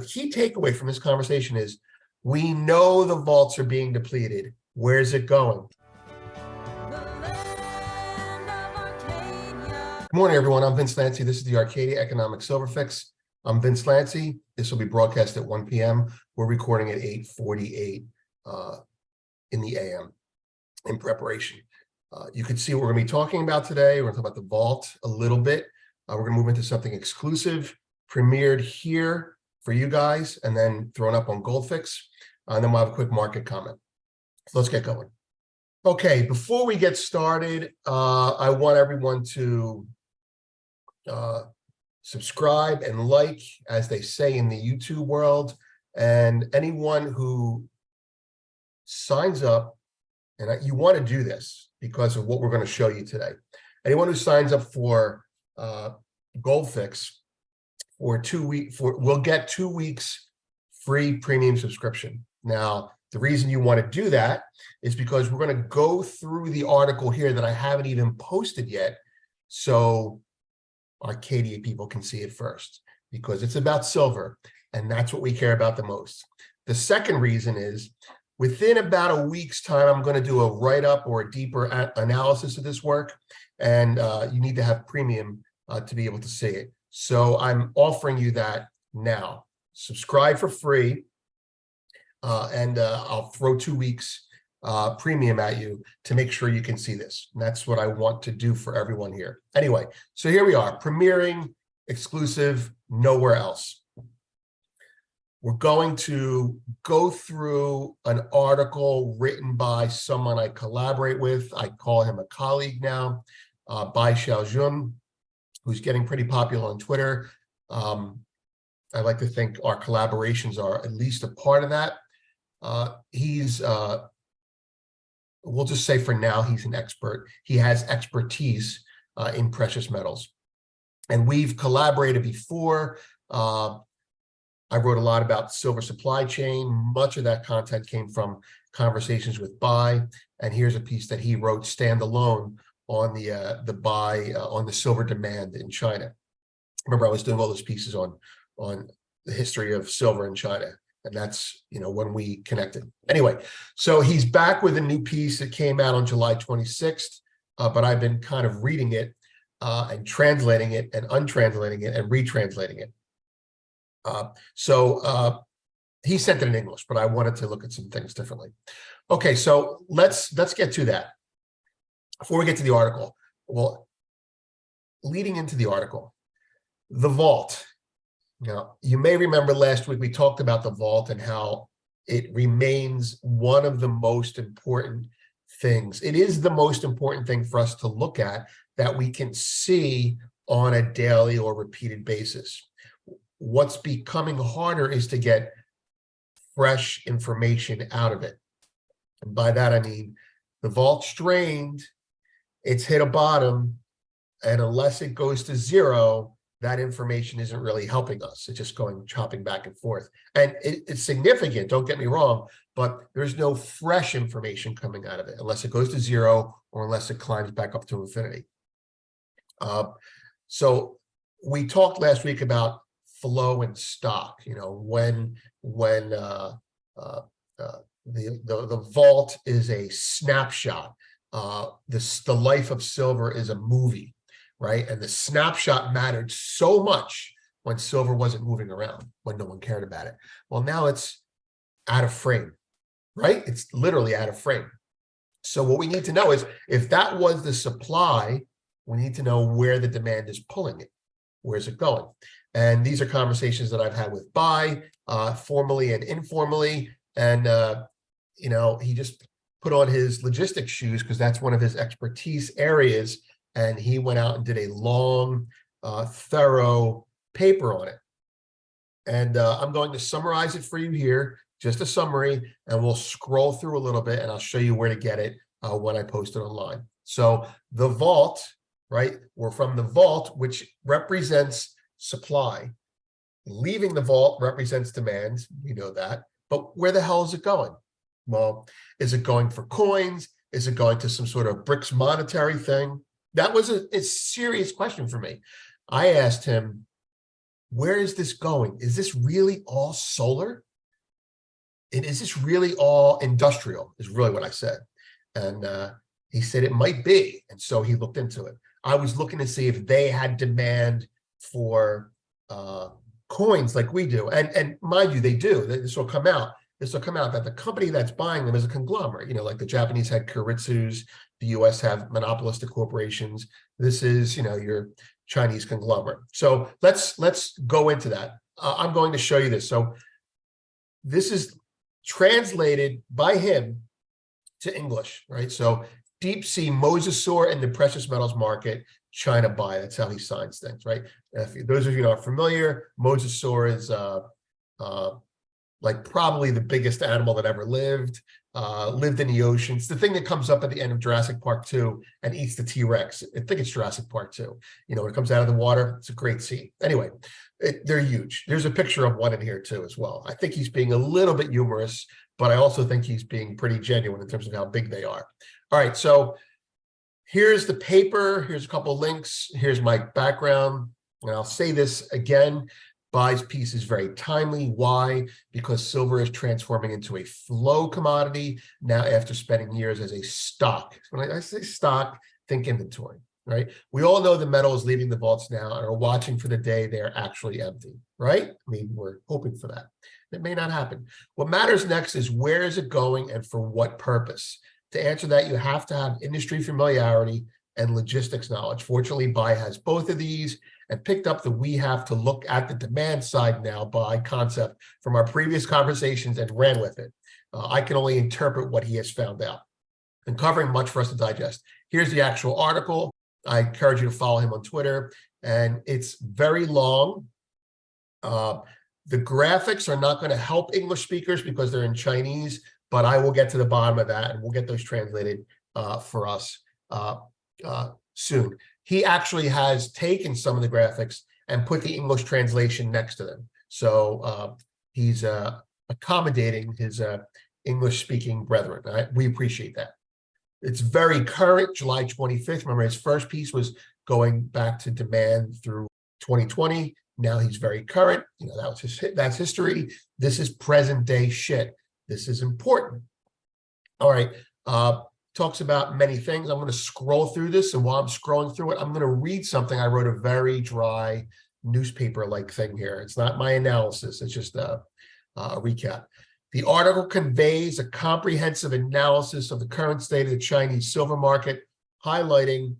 The key takeaway from this conversation is we know the vaults are being depleted. Where's it going? Good morning, everyone. I'm Vince Lanci. This is the Arcadia Economic Silver Fix. I'm Vince Lanci. This will be broadcast at 1 p.m. We're recording at 8:48 in the a.m. in preparation. You can see what we're going to be talking about today. We're going to talk about the vault a little bit. We're going to move into something exclusive, premiered here for you guys, and then thrown up on Goldfix. And then we'll have a quick market comment. So let's get going. Okay, before we get started, I want everyone to subscribe and like, as they say in the YouTube world, and anyone who signs up, and you want to do this because of what we're going to show you today. Anyone who signs up for Goldfix for 2 weeks, will get 2 weeks free premium subscription. Now, the reason you want to do that is because we're going to go through the article here that I haven't even posted yet, so Arcadia people can see it first, because it's about silver, and that's what we care about the most. The second reason is, within about a week's time, I'm going to do a write-up or a deeper analysis of this work, and you need to have premium to be able to see it. So I'm offering you that now. Subscribe for free, and I'll throw 2 weeks premium at you to make sure you can see this. And that's what I want to do for everyone here. Anyway, so here we are, premiering, exclusive, nowhere else. We're going to go through an article written by someone I collaborate with. I call him a colleague now, Bai Xiaojun, who's getting pretty popular on Twitter. I like to think our collaborations are at least a part of that. We'll just say for now, he's an expert. He has expertise in precious metals. And we've collaborated before. I wrote a lot about silver supply chain. Much of that content came from conversations with Bai. And here's a piece that he wrote standalone on the Bai on the silver demand in China. Remember, I was doing all those pieces on the history of silver in China, and that's when we connected. Anyway, so he's back with a new piece that came out on July 26th, but I've been kind of reading it and translating it and untranslating it and retranslating it. So he sent it in English, but I wanted to look at some things differently. Okay, so let's get to that. Before we get to the article, well, leading into the article, the vault. Now, you may remember last week we talked about the vault and how it remains one of the most important things. It is the most important thing for us to look at that we can see on a daily or repeated basis. What's becoming harder is to get fresh information out of it. And by that, I mean the vault's drained, it's hit a bottom, and unless it goes to zero, that information isn't really helping us. It's just going chopping back and forth. And it's significant, don't get me wrong, but there's no fresh information coming out of it unless it goes to zero or unless it climbs back up to infinity. So we talked last week about flow and stock, when the vault is a snapshot. The life of silver is a movie, right? And the snapshot mattered so much when silver wasn't moving around, when no one cared about it. Well, now it's out of frame, right? It's literally out of frame. So what we need to know is, if that was the supply, we need to know where the demand is pulling it. Where's it going? And these are conversations that I've had with Bai, formally and informally. And, he just put on his logistics shoes because that's one of his expertise areas. And he went out and did a long, thorough paper on it. And I'm going to summarize it for you here, just a summary, and we'll scroll through a little bit and I'll show you where to get it when I post it online. So the vault, right? We're from the vault, which represents supply. Leaving the vault represents demand. We know that. But where the hell is it going? Well, is it going for coins? Is it going to some sort of BRICS monetary thing? That was a serious question for me. I asked him, where is this going? Is this really all solar? And is this really all industrial, is really what I said. And he said it might be. And so he looked into it. I was looking to see if they had demand for coins like we do. And mind you, they do. This will come out. This will come out that the company that's buying them is a conglomerate. You know, like the Japanese had Keiritsus, the US have monopolistic corporations. This is, you know, your Chinese conglomerate. So let's go into that. I'm going to show you this. So this is translated by him to English, right? So deep sea mosasaur in the precious metals market, China buy. That's how he signs things, right? If those of you who are familiar, mosasaur is like probably the biggest animal that ever lived in the ocean. It's the thing that comes up at the end of Jurassic Park 2 and eats the T-Rex. I think it's Jurassic Park 2. You know, when it comes out of the water, it's a great scene. Anyway, they're huge. There's a picture of one in here too as well. I think he's being a little bit humorous, but I also think he's being pretty genuine in terms of how big they are. All right, so here's the paper. Here's a couple of links. Here's my background. And I'll say this again. Bai's piece is very timely. Why? Because silver is transforming into a flow commodity now after spending years as a stock. When I say stock, think inventory, right? We all know the metal is leaving the vaults now and are watching for the day they're actually empty, right? I mean, we're hoping for that. It may not happen. What matters next is where is it going and for what purpose? To answer that, you have to have industry familiarity and logistics knowledge. Fortunately, Bai has both of these and picked up the we have to look at the demand side now Bai concept from our previous conversations and ran with it. I can only interpret what he has found out and covering much for us to digest. Here's the actual article. I encourage you to follow him on Twitter, and it's very long. The graphics are not going to help English speakers because they're in Chinese, but I will get to the bottom of that and we'll get those translated for us soon. He actually has taken some of the graphics and put the English translation next to them. So he's accommodating his English-speaking brethren. Right? We appreciate that. It's very current, July 25th. Remember, his first piece was going back to demand through 2020. Now he's very current. You know, that's history. This is present day shit. This is important. All right. Talks about many things. I'm going to scroll through this, and while I'm scrolling through it, I'm going to read something. I wrote a very dry newspaper-like thing here. It's not my analysis. It's just a recap. The article conveys a comprehensive analysis of the current state of the Chinese silver market, highlighting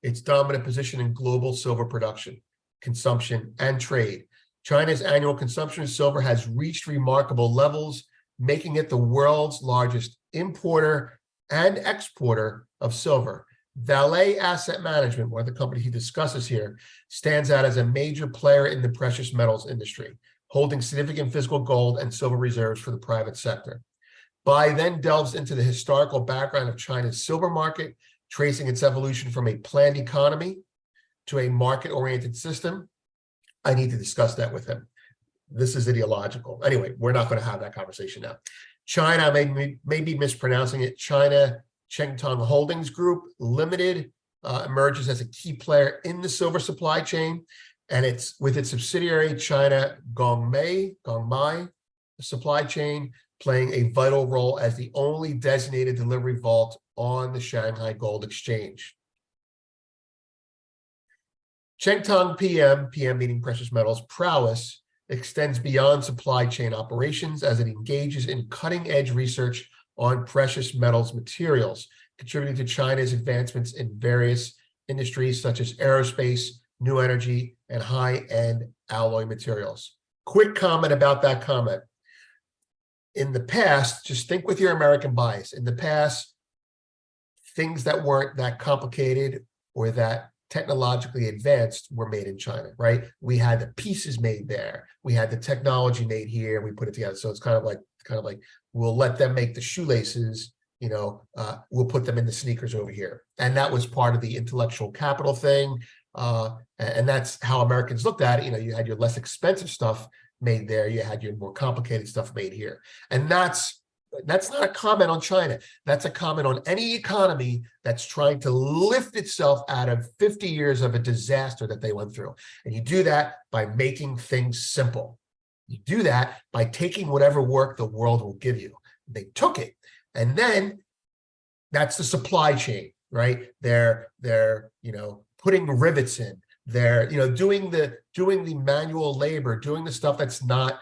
its dominant position in global silver production, consumption, and trade. China's annual consumption of silver has reached remarkable levels, making it the world's largest importer and exporter of silver. Vale Asset Management, one of the companies he discusses here, stands out as a major player in the precious metals industry, holding significant physical gold and silver reserves for the private sector. Bai then delves into the historical background of China's silver market, tracing its evolution from a planned economy to a market-oriented system. I need to discuss that with him. This is ideological. Anyway, we're not going to have that conversation now. China, I may be mispronouncing it, China Chengtong Holdings Group Limited emerges as a key player in the silver supply chain, and it's with its subsidiary China Gongmei supply chain playing a vital role as the only designated delivery vault on the Shanghai Gold Exchange. Chengtong PM meaning precious metals, prowess extends beyond supply chain operations as it engages in cutting-edge research on precious metals materials, contributing to China's advancements in various industries such as aerospace, new energy, and high-end alloy materials. Quick comment about that comment. In the past, just think with your American bias. In the past, things that weren't that complicated or that technologically advanced were made in China, right? We had the pieces made there. We had the technology made here. We put it together. So it's kind of like we'll let them make the shoelaces, you know, we'll put them in the sneakers over here. And that was part of the intellectual capital thing. And that's how Americans looked at it. You know, you had your less expensive stuff made there. You had your more complicated stuff made here. And that's That's not a comment on China. That's a comment on any economy that's trying to lift itself out of 50 years of a disaster that they went through. And you do that by making things simple. You do that by taking whatever work the world will give you. They took it. And then that's the supply chain, right? They're putting rivets in. They're doing the manual labor, doing the stuff that's not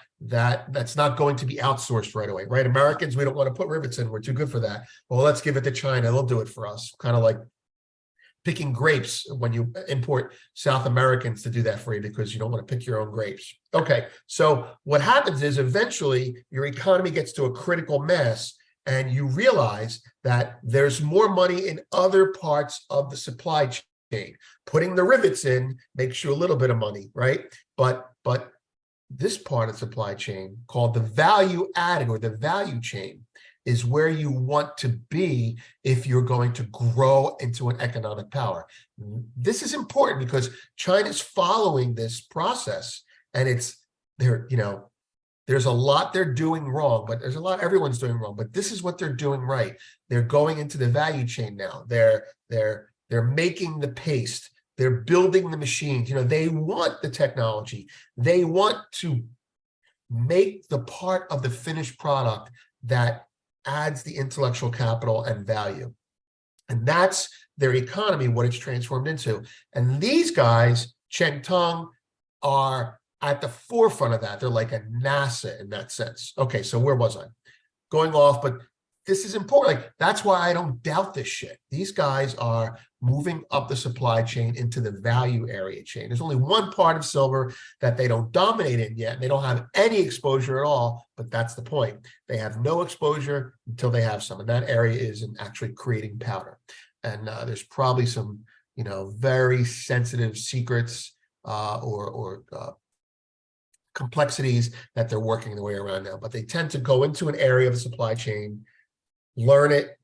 going to be outsourced right away, right? Americans, we don't want to put rivets in. We're too good for that. Well, let's give it to China. They'll do it for us. Kind of like picking grapes when you import South Americans to do that for you because you don't want to pick your own grapes. Okay, so what happens is eventually your economy gets to a critical mass and you realize that there's more money in other parts of the supply chain. Putting the rivets in makes you a little bit of money, right? But this part of the supply chain called the value added or the value chain is where you want to be if you're going to grow into an economic power. This is important because China's following this process and there's a lot they're doing wrong, but there's a lot everyone's doing wrong, but this is what they're doing right. They're going into the value chain now. They're making the paste. They're building the machines. They want the technology. They want to make the part of the finished product that adds the intellectual capital and value. And that's their economy, what it's transformed into. And these guys, Chengtong, are at the forefront of that. They're like a NASA in that sense. Okay, so where was I? Going off, but this is important. Like, that's why I don't doubt this shit. These guys are moving up the supply chain into the value area chain. There's only one part of silver that they don't dominate in yet. They don't have any exposure at all, but that's the point. They have no exposure until they have some, and that area is in actually creating powder. And there's probably some, very sensitive secrets or complexities that they're working their way around now. But they tend to go into an area of the supply chain, learn it,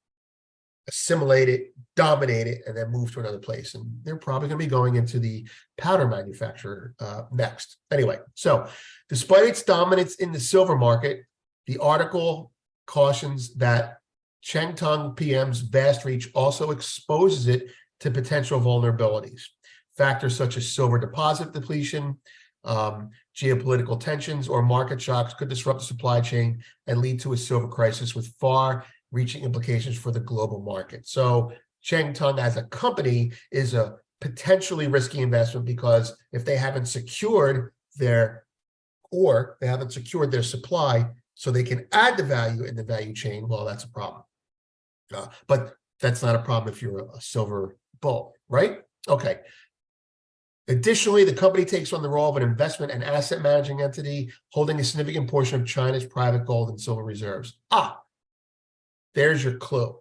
assimilate it, dominate it, and then move to another place. And they're probably going to be going into the powder manufacturer next. Anyway, so despite its dominance in the silver market, the article cautions that Chengtong PM's vast reach also exposes it to potential vulnerabilities. Factors such as silver deposit depletion, geopolitical tensions, or market shocks could disrupt the supply chain and lead to a silver crisis with far-reaching implications for the global market. So Chengtong as a company is a potentially risky investment because if they haven't secured their supply so they can add the value in the value chain, well, that's a problem. But that's not a problem if you're a silver bull, right? Okay. Additionally, the company takes on the role of an investment and asset managing entity holding a significant portion of China's private gold and silver reserves. There's your clue.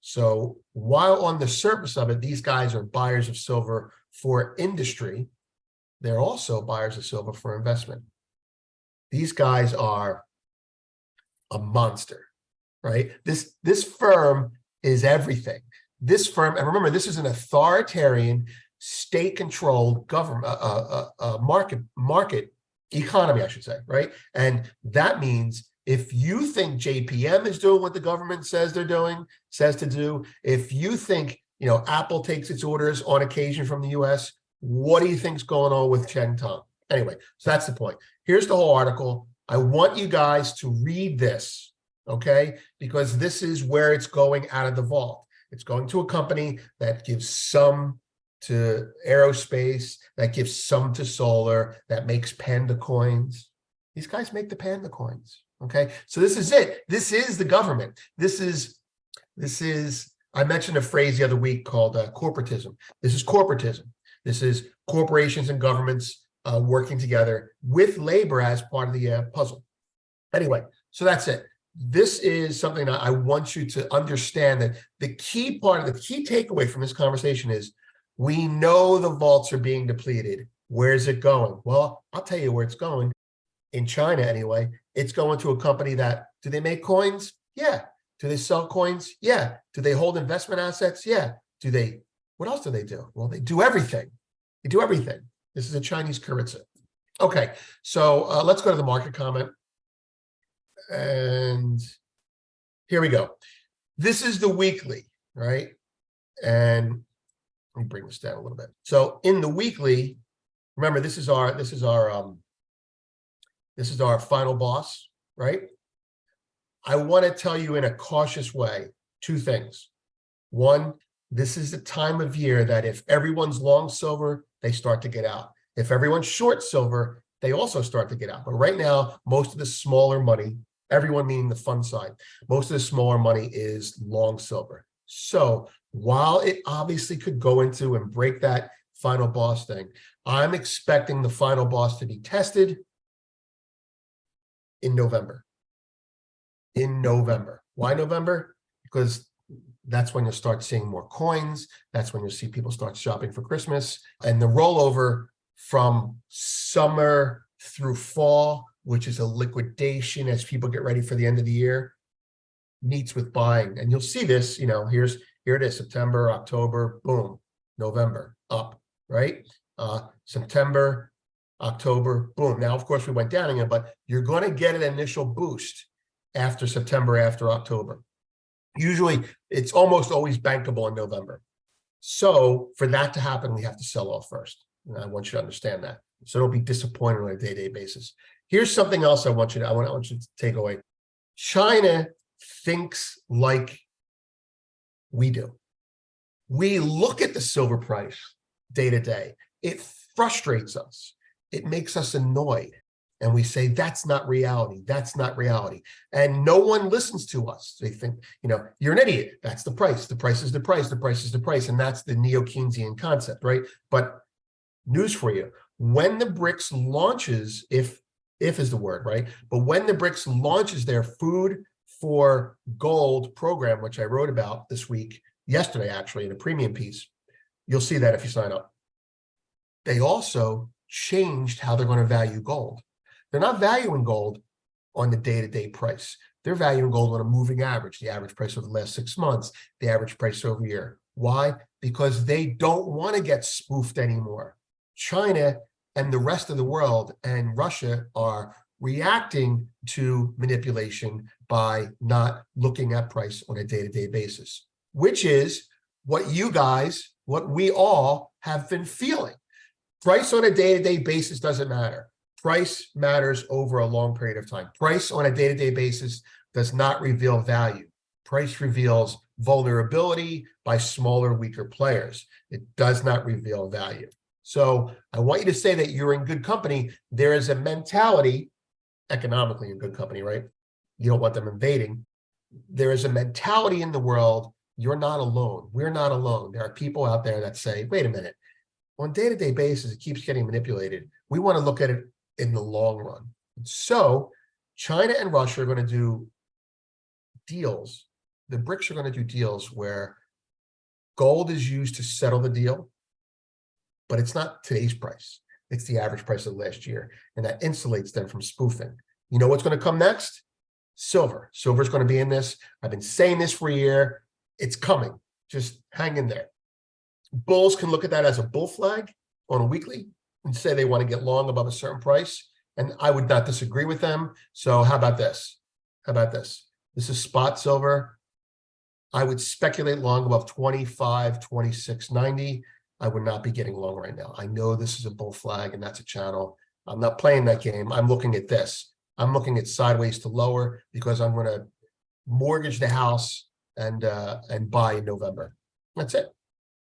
So while on the surface of it, these guys are buyers of silver for industry, they're also buyers of silver for investment. These guys are a monster, right? This firm is everything. This firm, and remember, this is an authoritarian, state-controlled government market economy, I should say, right? And that means if you think JPM is doing what the government says to do, if you think Apple takes its orders on occasion from the US, what do you think's going on with Chengtong? Anyway, so that's the point. Here's the whole article. I want you guys to read this, okay? Because this is where it's going out of the vault. It's going to a company that gives some to aerospace, that gives some to solar, that makes panda coins. These guys make the panda coins, okay? So this is it. This is the government. This is, I mentioned a phrase the other week called corporatism. This is corporatism. This is corporations and governments working together with labor as part of the puzzle. Anyway, so that's it. This is something that I want you to understand, that the key takeaway from this conversation is we know the vaults are being depleted. Where's it going? Well, I'll tell you where it's going. In China, anyway, it's going to a company that, do they make coins? Yeah. Do they sell coins? Yeah. Do they hold investment assets? Yeah. What else do they do? Well, they do everything. They do everything. This is a Chinese currency. Okay, so let's go to the market comment. And here we go. This is the weekly, right? And let me bring this down a little bit. So in the weekly, remember, this is our final boss, right? I want to tell you in a cautious way, two things. One, this is the time of year that if everyone's long silver, they start to get out. If everyone's short silver, they also start to get out. But right now, most of the smaller money, everyone meaning the fund side, most of the smaller money is long silver. So while it obviously could go into and break that final boss thing, I'm expecting the final boss to be tested in November. In November. Why November? Because that's when you'll start seeing more coins. That's when you'll see people start shopping for Christmas. And the rollover from summer through fall, which is a liquidation as people get ready for the end of the year, meets with buying. And you'll see this, here it is, September, October, boom, November, up, right? September, October, boom. Now, of course, we went down again, but you're going to get an initial boost after September, after October. Usually, it's almost always bankable in November. So for that to happen, we have to sell off first. And I want you to understand that. So don't be disappointed on a day-to-day basis. Here's something else I want you to take away. China thinks like we do. We look at the silver price day to day. It frustrates us. It makes us annoyed. And we say, that's not reality. That's not reality. And no one listens to us. They think, you're an idiot. That's the price. The price is the price. The price is the price. And that's the neo-Keynesian concept, right? But news for you, when the BRICS launches, if is the word, right? But when the BRICS launches their food for gold program, which I wrote about yesterday, actually, in a premium piece, you'll see that if you sign up. They also changed how they're going to value gold. They're not valuing gold on the day-to-day price. They're valuing gold on a moving average, the average price over the last 6 months, the average price over a year. Why? Because they don't want to get spoofed anymore. China and the rest of the world and Russia are reacting to manipulation by not looking at price on a day-to-day basis, which is what we all have been feeling. Price on a day-to-day basis doesn't matter. Price matters over a long period of time. Price on a day-to-day basis does not reveal value. Price reveals vulnerability by smaller, weaker players. It does not reveal value. So I want you to say that you're in good company. There is a mentality, economically in good company, right? You don't want them invading. There is a mentality in the world, you're not alone. We're not alone. There are people out there that say, wait a minute, on a day-to-day basis, it keeps getting manipulated. We want to look at it in the long run. So China and Russia are going to do deals. The BRICS are going to do deals where gold is used to settle the deal, but it's not today's price. It's the average price of last year. And that insulates them from spoofing. You know what's going to come next? Silver. Silver is going to be in this. I've been saying this for a year. It's coming. Just hang in there. Bulls can look at that as a bull flag on a weekly and say they want to get long above a certain price. And I would not disagree with them. So how about this? How about this? This is spot silver. I would speculate long above 25, 26.90. I would not be getting long right now. I know this is a bull flag and that's a channel. I'm not playing that game. I'm looking at this. I'm looking at sideways to lower because I'm going to mortgage the house and buy in November. That's it.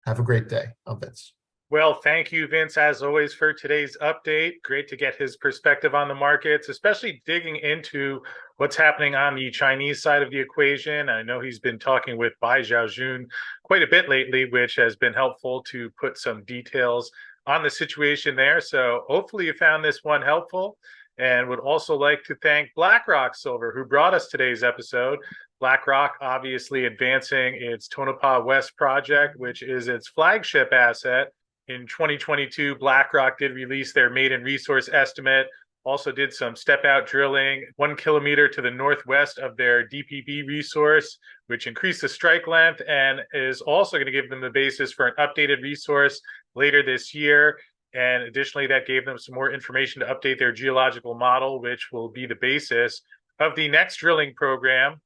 Have a great day. I'm Vince. Well, thank you, Vince, as always, for today's update. Great to get his perspective on the markets, especially digging into what's happening on the Chinese side of the equation. I know he's been talking with Bai Xiaojun quite a bit lately, which has been helpful to put some details on the situation there. So hopefully you found this one helpful, and would also like to thank BlackRock Silver, who brought us today's episode. BlackRock obviously advancing its Tonopah West project, which is its flagship asset. In 2022, BlackRock did release their maiden resource estimate, also did some step-out drilling 1 kilometer to the northwest of their DPB resource, which increased the strike length and is also going to give them the basis for an updated resource later this year. And additionally, that gave them some more information to update their geological model, which will be the basis of the next drilling program.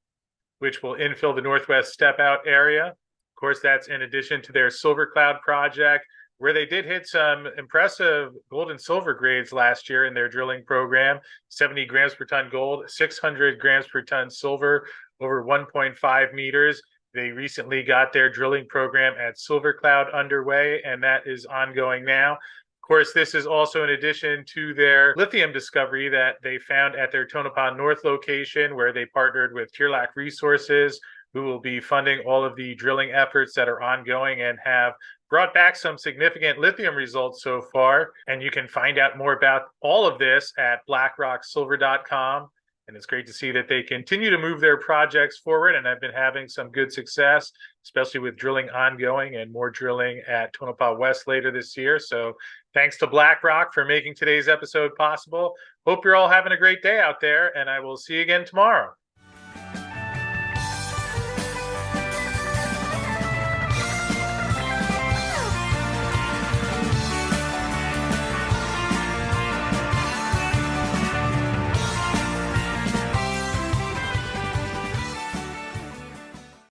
which will infill the Northwest Step Out area. Of course, that's in addition to their Silver Cloud project, where they did hit some impressive gold and silver grades last year in their drilling program, 70 grams per ton gold, 600 grams per ton silver over 1.5 meters. They recently got their drilling program at Silver Cloud underway, and that is ongoing now. Of course, this is also in addition to their lithium discovery that they found at their Tonopah North location, where they partnered with Tirlac Resources, who will be funding all of the drilling efforts that are ongoing and have brought back some significant lithium results so far. And you can find out more about all of this at blackrocksilver.com. And it's great to see that they continue to move their projects forward and have been having some good success, especially with drilling ongoing and more drilling at Tonopah West later this year. So thanks to BlackRock for making today's episode possible. Hope you're all having a great day out there, and I will see you again tomorrow.